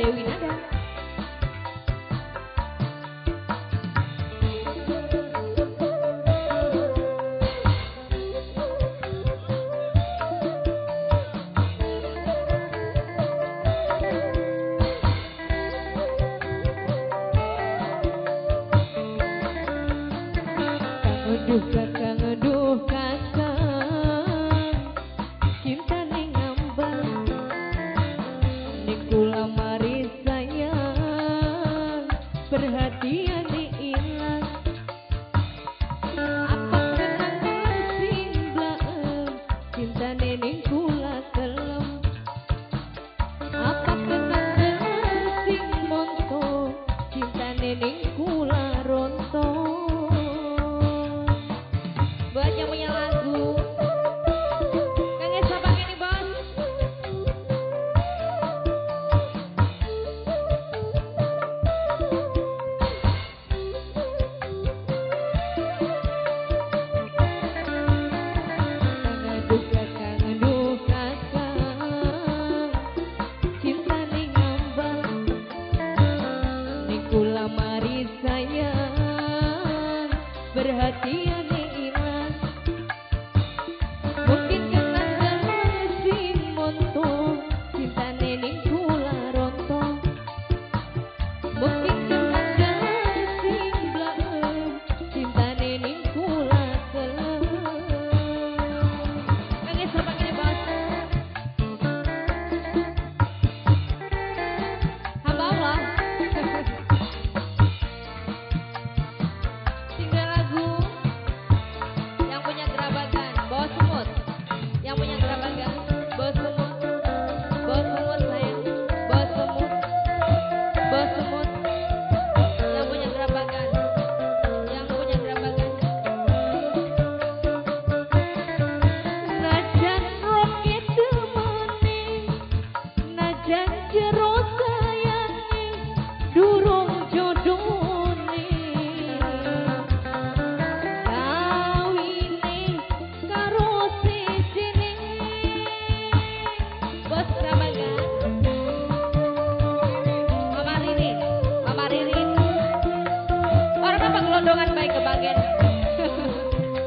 Dewi Nada. Aduh kakang, cinta ning ngambang, ning kula mari sayang, perhatian ilang. Apa kenangan sing blaem, cinta ning kula kelem. Apa kenangan sing monto, cinta ning kula rontok. Buat yang punya lagu Kang Esa pakai nih bos. Aduh kakang, cinta ning ngambang, ning kula mari sayang, perhatian ilang. Mungkin kenangan sing monto, cinta ning kula rontok. Mungkin kenangan sing blaem, cinta ning kula kelem. Kang Esa pakai bos. Hamba Allah. Tinggal lagu yang punya gerabakan, Bos Semut. Yang punya gerabakan, Bos Semut. Bos Semut sayang, Bos Semut. Bos Semut. Yang punya gerabakan, yang punya gerabakan. Najan roket temani, najan jero sayangi, durung jodone. Kawine karo sijine, bos gerabakan. Mama Ririn, Mama Ririn. Orang apa gelondongan baik ke bagian.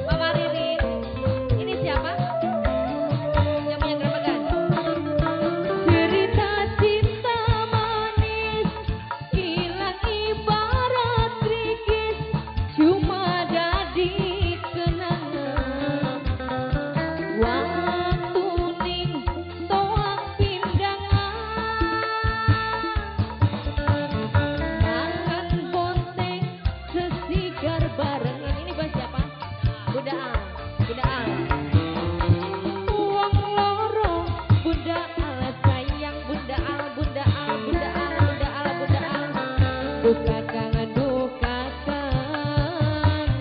Mama Ririn. Ini siapa? Yang punya gerabakan. Cerita cinta manis hilang ibarat trikis, cuma jadi kenangan. Waktu ning toang pindangan, mangan bonteng sesigar barengan. Ini bos siapa? Bunda Al, Bunda Al. Uang loro, Bunda Al sayang, Bunda Al, Bunda Al, Bunda Al, Bunda Al, Bunda Al. Duh kakang,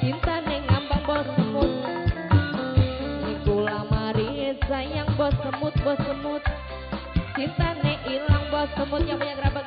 cinta ning ngambang bos semut, ning kula mari sayang bos semut, bos semut. Cinta ning ilang bos semut yang punya gerabakan.